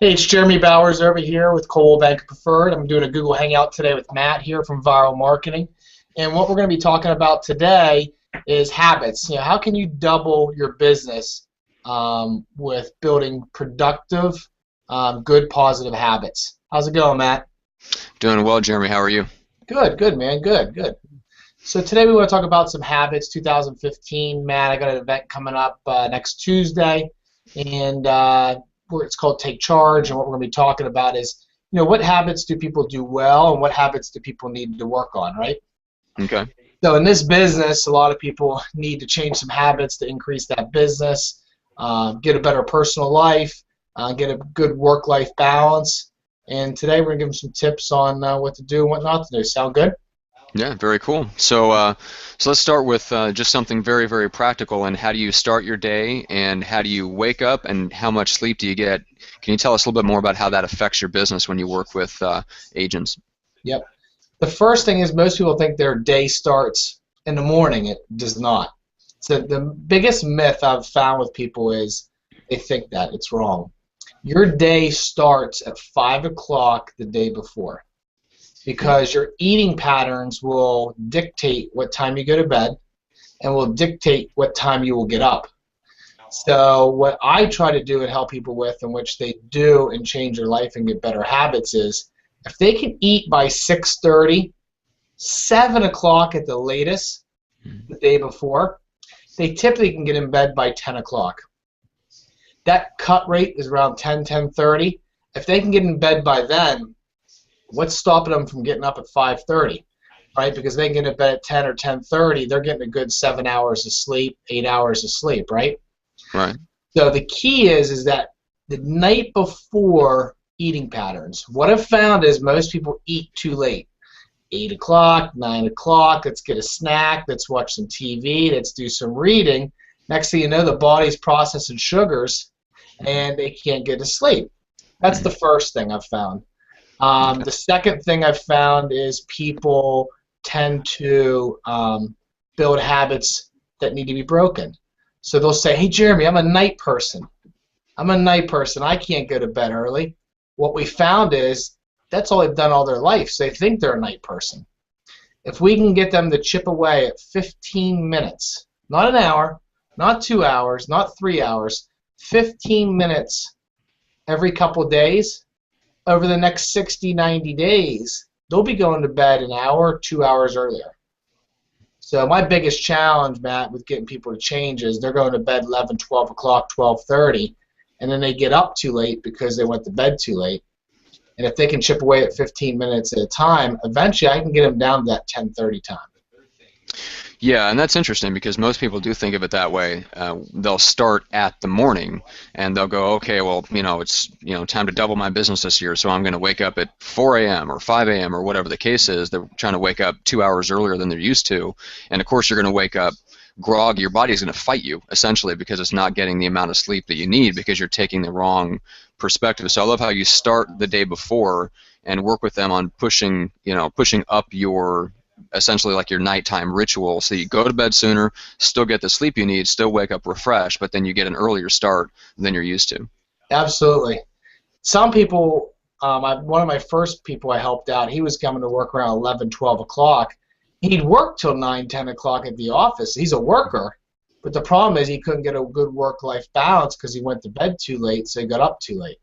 Hey, it's Jeremy Bowers over here with Coldwell Bank Preferred. I'm doing a Google Hangout today with Matt here from Viral Marketing. And what we're going to be talking about today is habits. How can you double your business with building productive, good, positive habits? How's it going, Matt? Doing well, Jeremy. How are you? Good, good, man. Good, good. So today we want to talk about some habits, 2015. Matt, I got an event coming up next Tuesday, and it's called Take Charge. And what we're going to be talking about is, what habits do people do well, and what habits do people need to work on, right? Okay. So in this business, a lot of people need to change some habits to increase that business, get a better personal life, get a good work-life balance. And today we're going to give them some tips on what to do and what not to do. Sound good? Yeah, very cool. So let's start with just something very, very practical. And how do you start your day, and how do you wake up, and how much sleep do you get? Can you tell us a little bit more about how that affects your business when you work with agents? Yep. The first thing is most people think their day starts in the morning. It does not. So the biggest myth I've found with people is they think that. It's wrong. Your day starts at 5 o'clock the day before, because your eating patterns will dictate what time you go to bed and will dictate what time you will get up. So what I try to do and help people with, in which they do and change their life and get better habits, is if they can eat by 6:30, 7 o'clock at the latest the day before, they typically can get in bed by 10 o'clock. That cut rate is around 10, 10:30. If they can get in bed by then, what's stopping them from getting up at 5:30, right? Because they can get in bed at 10 or 10:30, they're getting a good 7 hours of sleep, 8 hours of sleep, right? Right. So the key is that the night before eating patterns. What I've found is most people eat too late. 8 o'clock, 9 o'clock, let's get a snack, let's watch some TV, let's do some reading. Next thing you know, the body's processing sugars and they can't get to sleep. That's the first thing I've found. The second thing I've found is people tend to build habits that need to be broken. So they'll say, hey, Jeremy, I'm a night person. I'm a night person. I can't go to bed early. What we found is that's all they've done all their life, so they think they're a night person. If we can get them to chip away at 15 minutes, not an hour, not 2 hours, not 3 hours, 15 minutes every couple of days, over the next 60, 90 days, they'll be going to bed an hour, 2 hours earlier. So my biggest challenge, Matt, with getting people to change is they're going to bed 11, 12 o'clock, 12:30, and then they get up too late because they went to bed too late. And if they can chip away at 15 minutes at a time, eventually I can get them down to that 10:30 time. Yeah, and that's interesting because most people do think of it that way. They'll start at the morning and they'll go, okay, well, it's time to double my business this year, so I'm going to wake up at 4 a.m. or 5 a.m. or whatever the case is. They're trying to wake up 2 hours earlier than they're used to, and of course you're going to wake up groggy. Your body's going to fight you essentially because it's not getting the amount of sleep that you need because you're taking the wrong perspective. So I love how you start the day before and work with them on pushing up your essentially like your nighttime ritual, so you go to bed sooner, still get the sleep you need, still wake up refreshed, but then you get an earlier start than you're used to. Absolutely. Some people, one of my first people I helped out, he was coming to work around 11, 12 o'clock. He'd work till 9, 10 o'clock at the office. He's a worker, but the problem is he couldn't get a good work-life balance because he went to bed too late, so he got up too late.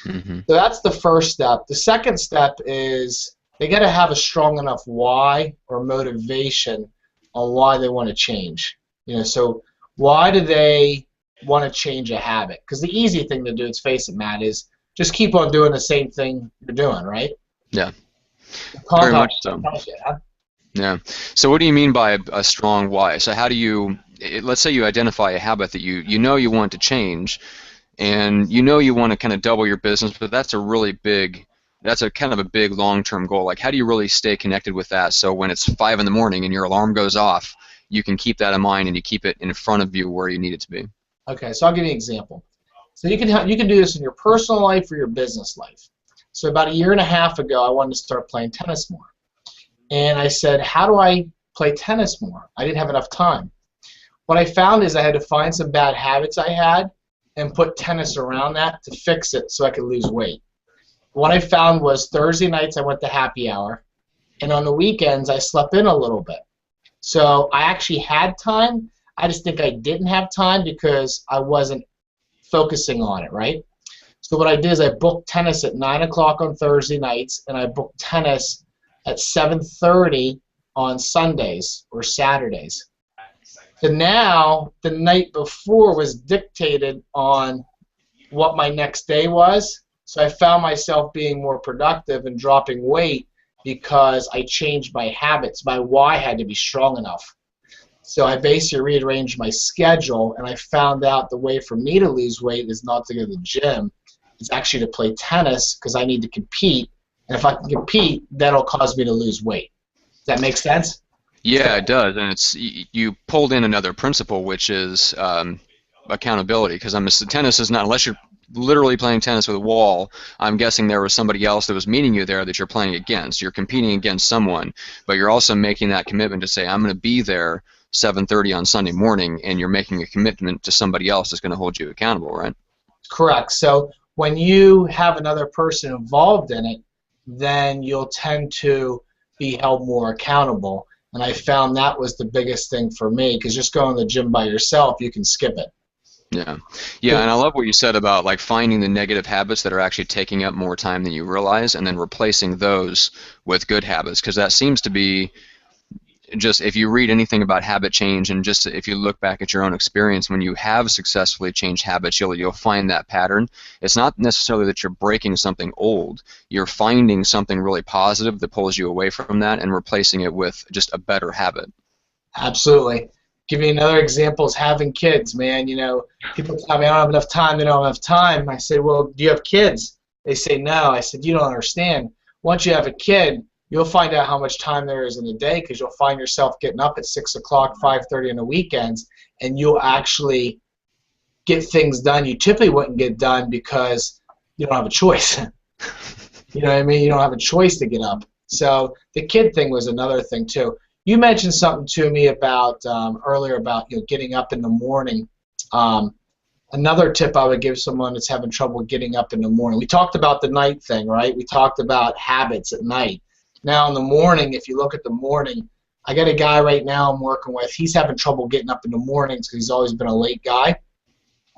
Mm-hmm. So that's the first step. The second step is they got to have a strong enough why or motivation on why they want to change. So why do they want to change a habit? Because the easy thing to do, let's face it, Matt, is just keep on doing the same thing you're doing, right? Yeah, The very compound much so. tells you, huh? Yeah. So what do you mean by a strong why? So how do you, let's say you identify a habit that you know you want to change, and you want to kind of double your business, but that's a kind of a big long-term goal. Like, how do you really stay connected with that so when it's 5 in the morning and your alarm goes off, you can keep that in mind and you keep it in front of you where you need it to be? Okay, so I'll give you an example. So you can do this in your personal life or your business life. So about a year and a half ago, I wanted to start playing tennis more. And I said, how do I play tennis more? I didn't have enough time. What I found is I had to find some bad habits I had and put tennis around that to fix it so I could lose weight. What I found was Thursday nights I went to happy hour, and on the weekends I slept in a little bit. So I actually had time. I just think I didn't have time because I wasn't focusing on it, right? So what I did is I booked tennis at 9 o'clock on Thursday nights, and I booked tennis at 7:30 on Sundays or Saturdays. So now the night before was dictated on what my next day was. So I found myself being more productive and dropping weight because I changed my habits. My why had to be strong enough. So I basically rearranged my schedule, and I found out the way for me to lose weight is not to go to the gym. It's actually to play tennis because I need to compete. And if I can compete, that'll cause me to lose weight. Does that make sense? Yeah, it does, and you pulled in another principle, which is accountability. Because tennis is not, unless you're literally playing tennis with a wall. I'm guessing there was somebody else that was meeting you there that you're playing against. You're competing against someone, but you're also making that commitment to say, I'm going to be there 7:30 on Sunday morning, and you're making a commitment to somebody else that's going to hold you accountable, right? Correct. So when you have another person involved in it, then you'll tend to be held more accountable. And I found that was the biggest thing for me, because just going to the gym by yourself, you can skip it. Yeah, yeah, and I love what you said about like finding the negative habits that are actually taking up more time than you realize, and then replacing those with good habits, because that seems to be just, if you read anything about habit change, and just if you look back at your own experience, when you have successfully changed habits, you'll find that pattern. It's not necessarily that you're breaking something old. You're finding something really positive that pulls you away from that and replacing it with just a better habit. Absolutely. Give you another example is having kids, man. You know, people tell me I don't have enough time, they don't have enough time. I say, well, do you have kids? They say, no. I said, you don't understand. Once you have a kid, you'll find out how much time there is in a day, because you'll find yourself getting up at 6 o'clock, 5:30 on the weekends, and you'll actually get things done you typically wouldn't get done because you don't have a choice. You know what I mean? You don't have a choice to get up. So the kid thing was another thing, too. You mentioned something to me about earlier about getting up in the morning. Another tip I would give someone that's having trouble getting up in the morning. We talked about the night thing, right? We talked about habits at night. Now in the morning, if you look at the morning, I got a guy right now I'm working with. He's having trouble getting up in the mornings because he's always been a late guy,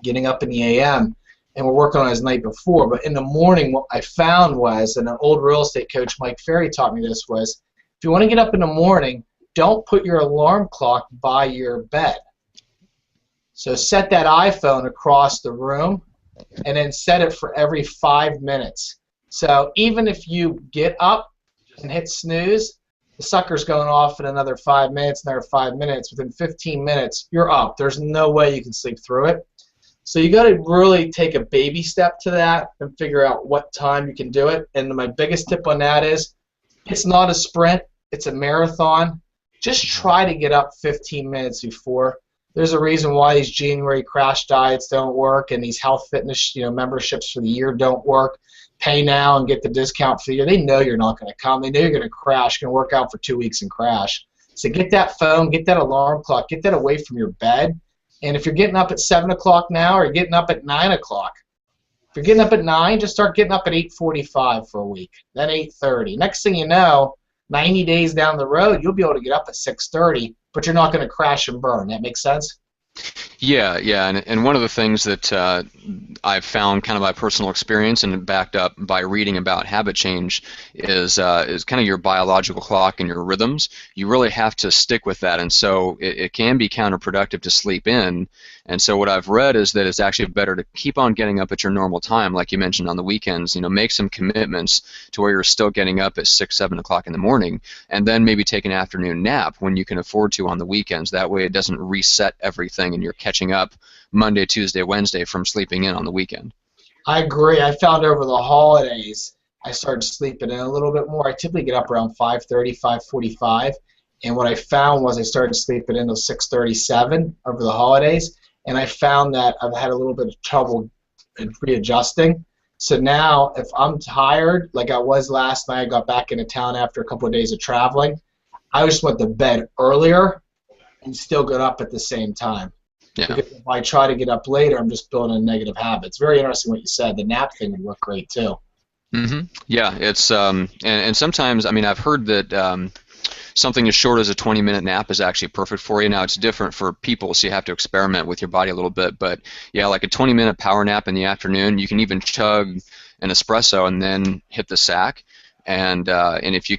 getting up in the a.m. And we're working on his night before. But in the morning, what I found was, and an old real estate coach, Mike Ferry, taught me this, was if you want to get up in the morning, don't put your alarm clock by your bed. So set that iPhone across the room and then set it for every 5 minutes. So even if you get up and hit snooze, the sucker's going off in another 5 minutes, another 5 minutes. Within 15 minutes, you're up. There's no way you can sleep through it. So you got to really take a baby step to that and figure out what time you can do it. And my biggest tip on that is it's not a sprint, it's a marathon. Just try to get up 15 minutes before. There's a reason why these January crash diets don't work and these health fitness memberships for the year don't work. Pay now and get the discount for the year. They know you're not going to come. They know you're going to crash. You're going to work out for 2 weeks and crash. So get that phone, get that alarm clock, get that away from your bed. And if you're getting up at 7 o'clock now or you're getting up at 9 o'clock, if you're getting up at 9, just start getting up at 8:45 for a week, then 8:30. Next thing you know, 90 days down the road, you'll be able to get up at 6:30, but you're not going to crash and burn. That makes sense? Yeah, and one of the things that I've found kind of by personal experience and backed up by reading about habit change is kind of your biological clock and your rhythms. You really have to stick with that, and so it can be counterproductive to sleep in. And so what I've read is that it's actually better to keep on getting up at your normal time, like you mentioned on the weekends. Make some commitments to where you're still getting up at 6, 7 o'clock in the morning, and then maybe take an afternoon nap when you can afford to on the weekends. That way it doesn't reset everything and you're catching up Monday, Tuesday, Wednesday from sleeping in on the weekend. I agree. I found over the holidays I started sleeping in a little bit more. I typically get up around 5:30, 5:45, and what I found was I started sleeping in until 6:37 over the holidays, and I found that I've had a little bit of trouble readjusting. So now if I'm tired, like I was last night, I got back into town after a couple of days of traveling, I just went to bed earlier and still got up at the same time. Yeah. Because if I try to get up later, I'm just building a negative habit. It's very interesting what you said. The nap thing would work great too. Yeah, it's and sometimes I mean I've heard that something as short as a 20-minute nap is actually perfect for you. Now it's different for people, so you have to experiment with your body a little bit. But yeah, like a 20-minute power nap in the afternoon, you can even chug an espresso and then hit the sack. And if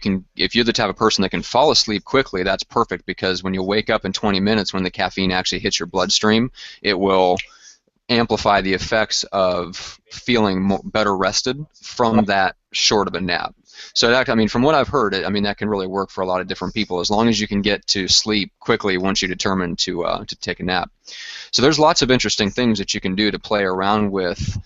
you're the type of person that can fall asleep quickly, that's perfect because when you wake up in 20 minutes, when the caffeine actually hits your bloodstream, it will amplify the effects of feeling better rested from that short of a nap. So that, I mean, from what I've heard, I mean, that can really work for a lot of different people as long as you can get to sleep quickly once you determine to take a nap. So there's lots of interesting things that you can do to play around with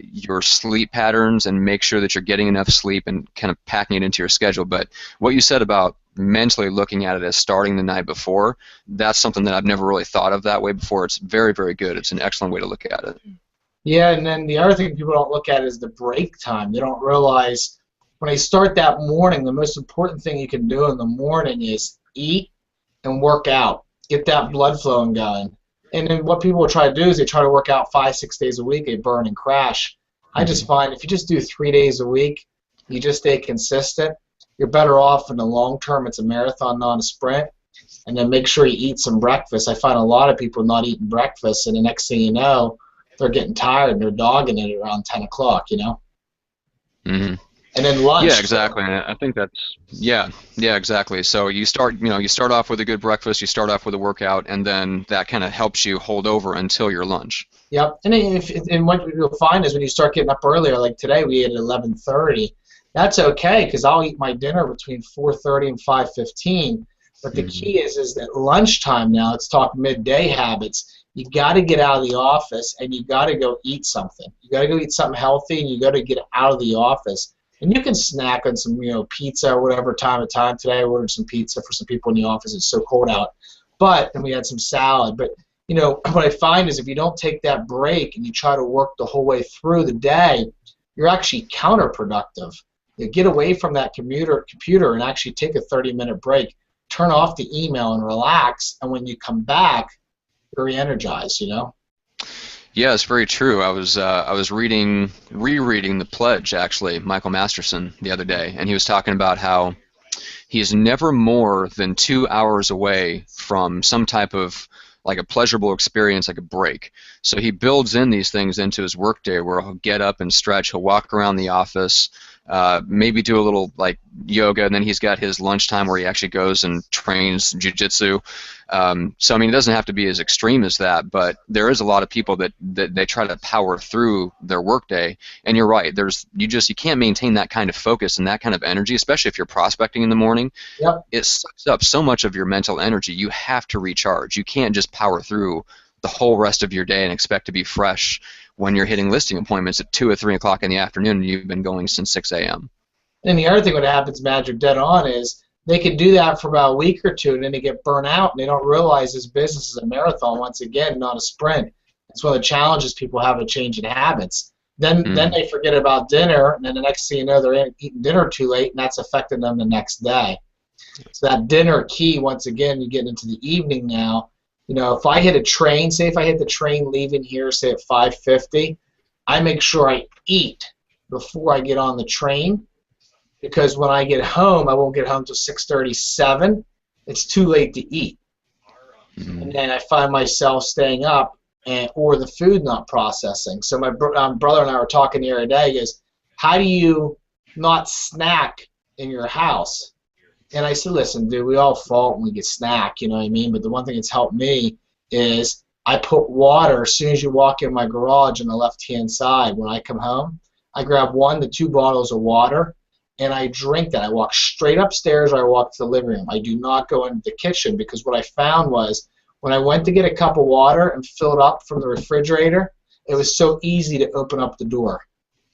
your sleep patterns and make sure that you're getting enough sleep and kind of packing it into your schedule. But what you said about mentally looking at it as starting the night before, that's something that I've never really thought of that way before. It's very, very good. It's an excellent way to look at it. Yeah, and then the other thing people don't look at is the break time. They don't realize when they start that morning, the most important thing you can do in the morning is eat and work out. Get that blood flowing going. And then what people will try to do is they try to work out 5-6 days a week. They burn and crash. I just find if you just do 3 days a week, you just stay consistent, you're better off in the long term. It's a marathon, not a sprint. And then make sure you eat some breakfast. I find a lot of people not eating breakfast, and the next thing you know, they're getting tired and they're dogging it around 10 o'clock, you know? Mm-hmm. And then lunch. Yeah, exactly. And I think that's yeah, exactly. So you start off with a good breakfast, you start off with a workout, and then that kind of helps you hold over until your lunch. Yep. And what you'll find is when you start getting up earlier, like today we ate at 11:30. That's okay because I'll eat my dinner between 4:30 and 5:15. But the key is that lunchtime now. Let's talk midday habits. You got to get out of the office and you got to go eat something. You got to go eat something healthy, and you got to get out of the office. And you can snack on some, pizza or whatever time of time. Today I ordered some pizza for some people in the office. It's so cold out. And we had some salad. But, what I find is if you don't take that break and you try to work the whole way through the day, you're actually counterproductive. You get away from that computer and actually take a 30-minute break. Turn off the email and relax. And when you come back, you're re-energized, Yeah, it's very true. I was rereading The Pledge, actually, Michael Masterson, the other day, and he was talking about how he's never more than 2 hours away from some type of like a pleasurable experience, like a break. So he builds in these things into his workday where he'll get up and stretch, he'll walk around the office, maybe do a little like yoga, and then he's got his lunchtime where he actually goes and trains jiu-jitsu. So I mean, it doesn't have to be as extreme as that, but there is a lot of people that they try to power through their workday. And you're right, you can't maintain that kind of focus and that kind of energy, especially if you're prospecting in the morning. Yep. It sucks up so much of your mental energy. You have to recharge. You can't just power through the whole rest of your day and expect to be fresh when you're hitting listing appointments at 2 or 3 o'clock in the afternoon and you've been going since 6 a.m. And the other thing that happens, Matt, you're dead on, is they can do that for about a week or two and then they get burnt out and they don't realize this business is a marathon, once again, not a sprint. It's one of the challenges people have a change in habits. Then they forget about dinner, and then the next thing you know, they're eating dinner too late, and that's affecting them the next day. So that dinner key, once again, you get into the evening now. If I hit a train, say if I hit the train leaving here, say at 5:50, I make sure I eat before I get on the train, because when I get home, I won't get home till 6:37. It's too late to eat. And then I find myself staying up or the food not processing. So my brother and I were talking the other day. He goes, how do you not snack in your house? And I said, listen, dude, we all fall when we get snack, you know what I mean? But the one thing that's helped me is I put water as soon as you walk in my garage on the left-hand side. When I come home, I grab 1 to 2 bottles of water, and I drink that. I walk straight upstairs or I walk to the living room. I do not go into the kitchen, because what I found was when I went to get a cup of water and fill it up from the refrigerator, it was so easy to open up the door.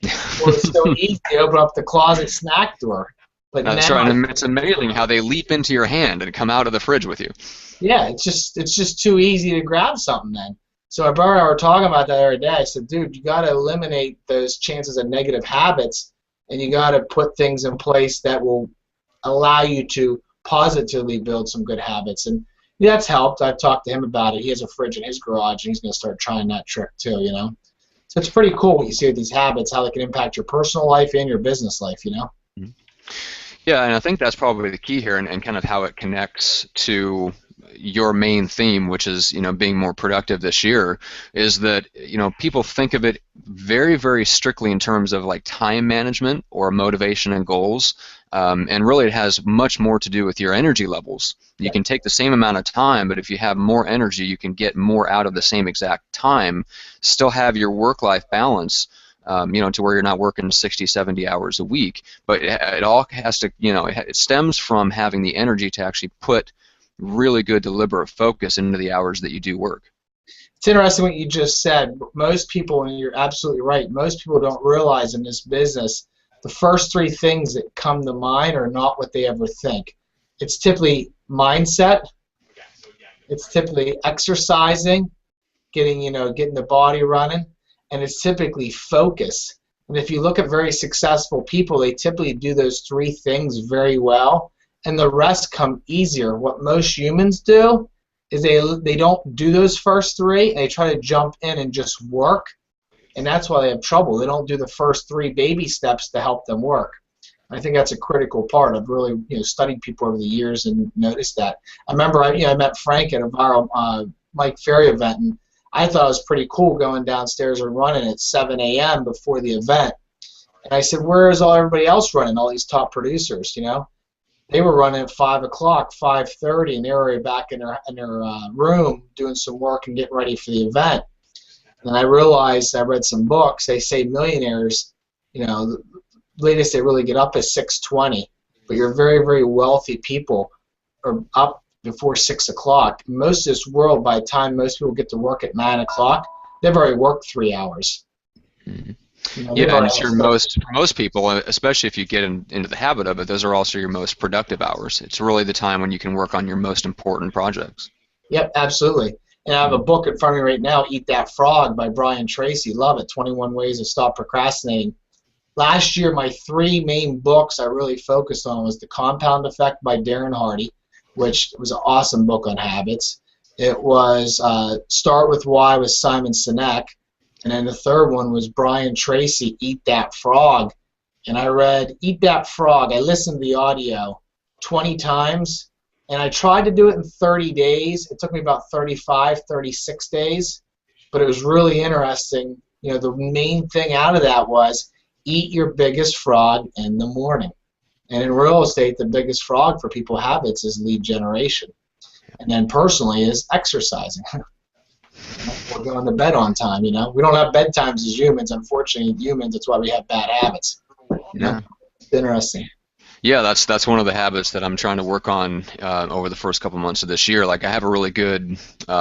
Or it was so easy to open up the closet snack door. But That's now, right, and it's amazing how they leap into your hand and come out of the fridge with you. Yeah, it's just too easy to grab something then. So my brother and I were talking about that the other day. I said, dude, you got to eliminate those chances of negative habits, and you got to put things in place that will allow you to positively build some good habits. And That's helped. I've talked to him about it. He has a fridge in his garage, and he's going to start trying that trick too, you know. So it's pretty cool what you see with these habits, how they can impact your personal life and your business life, you know. Yeah, and I think that's probably the key here, and kind of how it connects to your main theme, which is, being more productive this year, is that, people think of it very, very strictly in terms of like time management or motivation and goals, and really it has much more to do with your energy levels. You can take the same amount of time, but if you have more energy, you can get more out of the same exact time, still have your work-life balance, to where you're not working 60, 70 hours a week. But it all has to, it stems from having the energy to actually put really good deliberate focus into the hours that you do work. It's interesting what you just said. Most people, and you're absolutely right, most people don't realize in this business the first three things that come to mind are not what they ever think. It's typically mindset, it's typically exercising, getting the body running, and it's typically focus. And if you look at very successful people, they typically do those three things very well, and the rest come easier. What most humans do is they don't do those first three, and they try to jump in and just work, and that's why they have trouble. They don't do the first three baby steps to help them work. I think that's a critical part. I've really studied people over the years and noticed that. I remember I met Frank at a viral Mike Ferry event, and I thought it was pretty cool going downstairs and running at 7 a.m. before the event. And I said, where is everybody else running, all these top producers, They were running at 5 o'clock, 5:30, and they were already back in their room doing some work and getting ready for the event. And I realized, I read some books, they say millionaires, the latest they really get up is 6:20, but your very, very wealthy people are up before 6 o'clock. Most of this world, by the time most people get to work at 9 o'clock, they've already worked 3 hours. Yeah, and it's for most people, especially if you get into the habit of it, those are also your most productive hours. It's really the time when you can work on your most important projects. Yep, absolutely. And I have a book in front of me right now, Eat That Frog by Brian Tracy. Love it, 21 Ways to Stop Procrastinating. Last year, my three main books I really focused on was The Compound Effect by Darren Hardy, which was an awesome book on habits. It was Start With Why with Simon Sinek. And then the third one was Brian Tracy, Eat That Frog. And I read Eat That Frog. I listened to the audio 20 times, and I tried to do it in 30 days. It took me about 35, 36 days. But it was really interesting. The main thing out of that was eat your biggest frog in the morning. And in real estate, the biggest frog for people habits is lead generation. And then personally is exercising. We're going to bed on time, We don't have bedtimes as humans. Unfortunately, humans, that's why we have bad habits. Yeah. It's interesting. Yeah, that's one of the habits that I'm trying to work on over the first couple months of this year. Like I have a really good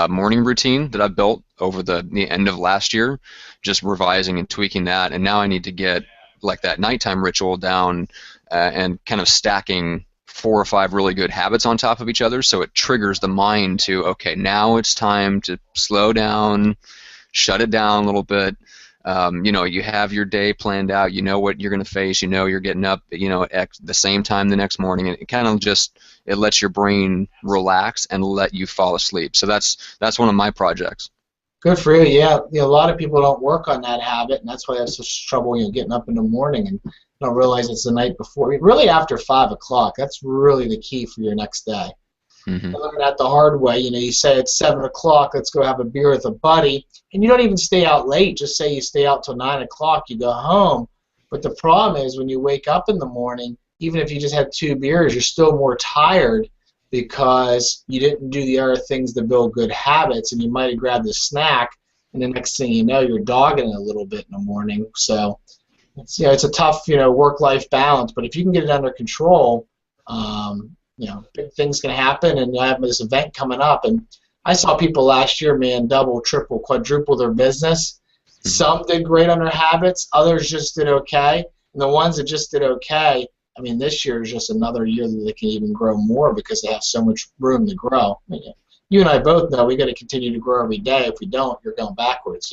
morning routine that I've built over the end of last year, just revising and tweaking that. And now I need to get like that nighttime ritual down and kind of stacking 4 or 5 really good habits on top of each other, so it triggers the mind to, okay, now it's time to slow down, shut it down a little bit. You have your day planned out. You know what you're going to face. You're getting up, at the same time the next morning, and it kind of it lets your brain relax and let you fall asleep. So that's one of my projects. Good for you. Yeah, a lot of people don't work on that habit, and that's why they have such trouble, getting up in the morning and don't realize it's the night before. Really, after 5 o'clock, that's really the key for your next day. Mm-hmm. I learned that the hard way. You say it's 7 o'clock, let's go have a beer with a buddy, and you don't even stay out late. Just say you stay out till 9 o'clock, you go home. But the problem is when you wake up in the morning, even if you just had 2 beers, you're still more tired because you didn't do the other things to build good habits, and you might have grabbed a snack, and the next thing you know, you're dogging it a little bit in the morning. So it's a tough work-life balance, but if you can get it under control, big things can happen. And I have this event coming up, and I saw people last year, man, double, triple, quadruple their business. Mm-hmm. Some did great on their habits, others just did okay, and the ones that just did okay, this year is just another year that they can even grow more because they have so much room to grow. You and I both know we got to continue to grow every day. If we don't, you're going backwards,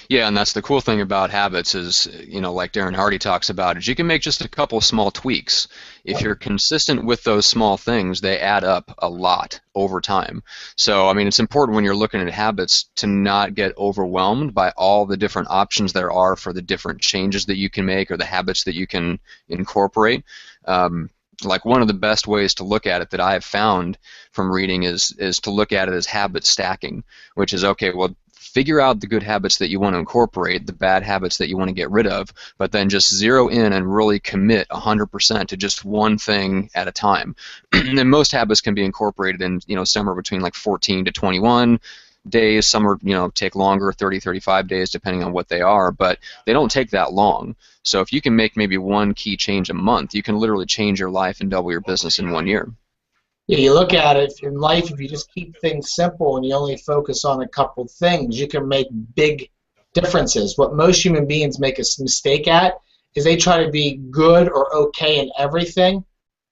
Yeah, and that's the cool thing about habits is, like Darren Hardy talks about, is you can make just a couple small tweaks. If you're consistent with those small things, they add up a lot over time. So, I mean, it's important when you're looking at habits to not get overwhelmed by all the different options there are for the different changes that you can make or the habits that you can incorporate. Like one of the best ways to look at it that I have found from reading is to look at it as habit stacking, which is okay, well, figure out the good habits that you want to incorporate, the bad habits that you want to get rid of, but then just zero in and really commit 100% to just one thing at a time. And most habits can be incorporated in, somewhere between like 14 to 21 days. Some are, take longer, 30, 35 days, depending on what they are, but they don't take that long. So if you can make maybe one key change a month, you can literally change your life and double your business in 1 year. Yeah, you look at it in life, if you just keep things simple and you only focus on a couple things, you can make big differences. What most human beings make a mistake at is they try to be good or okay in everything,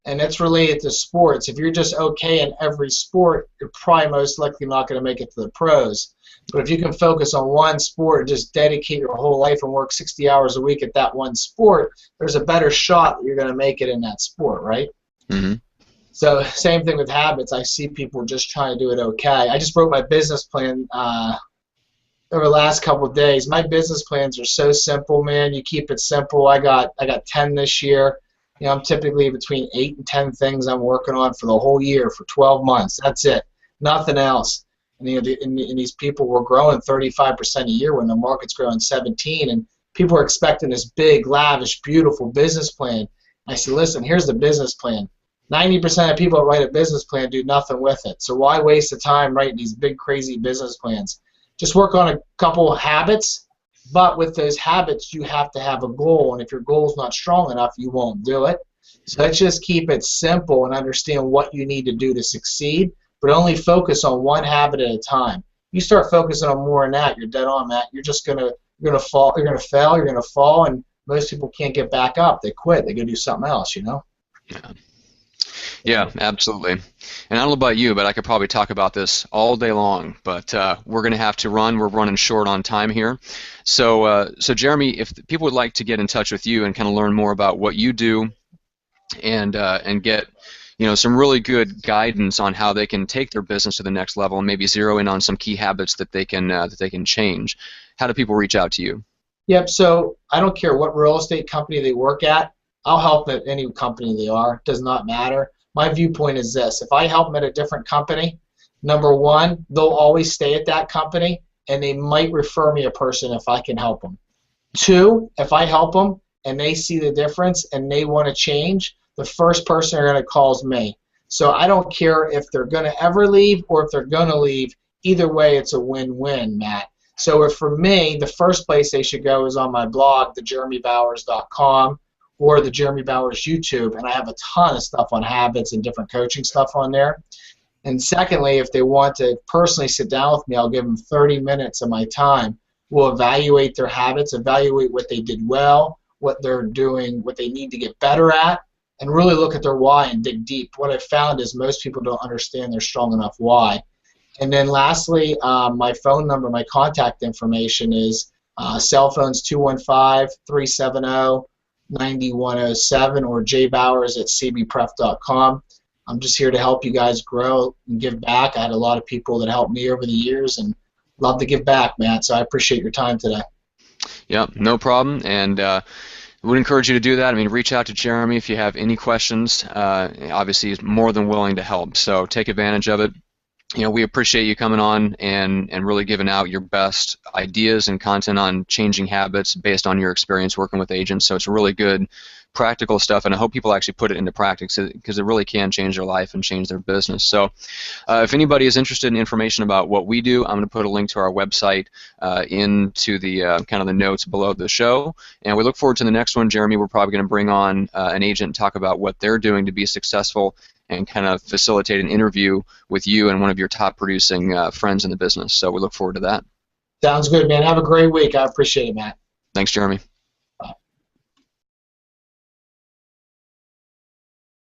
and that's related to sports. If you're just okay in every sport, you're probably most likely not going to make it to the pros. But if you can focus on one sport and just dedicate your whole life and work 60 hours a week at that one sport, there's a better shot that you're going to make it in that sport, right? Mm-hmm. So same thing with habits. I see people just trying to do it okay. I just wrote my business plan over the last couple of days. My business plans are so simple, man. You keep it simple. I got 10 this year. I'm typically between 8 and 10 things I'm working on for the whole year for 12 months. That's it. Nothing else. And, and these people were growing 35% a year when the market's growing 17, and people are expecting this big, lavish, beautiful business plan. I said, listen, here's the business plan. 90% of people that write a business plan do nothing with it. So why waste the time writing these big, crazy business plans? Just work on a couple of habits, but with those habits, you have to have a goal. And if your goal is not strong enough, you won't do it. So let's just keep it simple and understand what you need to do to succeed, but only focus on one habit at a time. You start focusing on more than that, you're dead on, Matt. You're gonna fall, you're gonna fail, you're gonna fall, and most people can't get back up. They quit. They go do something else, Yeah. Yeah, absolutely. And I don't know about you, but I could probably talk about this all day long. But we're going to have to run. We're running short on time here. So Jeremy, if people would like to get in touch with you and kind of learn more about what you do, and get some really good guidance on how they can take their business to the next level, and maybe zero in on some key habits that they can change, how do people reach out to you? Yep. So I don't care what real estate company they work at. I'll help them at any company they are. It does not matter. My viewpoint is this. If I help them at a different company, number one, they'll always stay at that company, and they might refer me a person if I can help them. Two, if I help them and they see the difference and they want to change, the first person they're going to call is me. So I don't care if they're going to ever leave or if they're going to leave. Either way, it's a win-win, Matt. So if for me, the first place they should go is on my blog, thejbowers.com, or the Jeremy Bowers YouTube, and I have a ton of stuff on habits and different coaching stuff on there. And secondly, if they want to personally sit down with me, I'll give them 30 minutes of my time. We'll evaluate their habits, evaluate what they did well, what they're doing, what they need to get better at, and really look at their why and dig deep. What I've found is most people don't understand their strong enough why. And then lastly, my phone number, my contact information is cell phones 215-370-9107 or jbowers@cbpref.com. I'm just here to help you guys grow and give back. I had a lot of people that helped me over the years and love to give back, Matt, so I appreciate your time today. Yeah, no problem, and would encourage you to do that. I mean, reach out to Jeremy if you have any questions. Obviously, he's more than willing to help, so take advantage of it. We appreciate you coming on and really giving out your best ideas and content on changing habits based on your experience working with agents. So it's really good practical stuff, and I hope people actually put it into practice because it really can change their life and change their business. So if anybody is interested in information about what we do, I'm going to put a link to our website into the kind of the notes below the show, and we look forward to the next one. Jeremy, we're probably going to bring on an agent and talk about what they're doing to be successful and kind of facilitate an interview with you and one of your top producing friends in the business. So we look forward to that. Sounds good, man. Have a great week. I appreciate it, Matt. Thanks, Jeremy.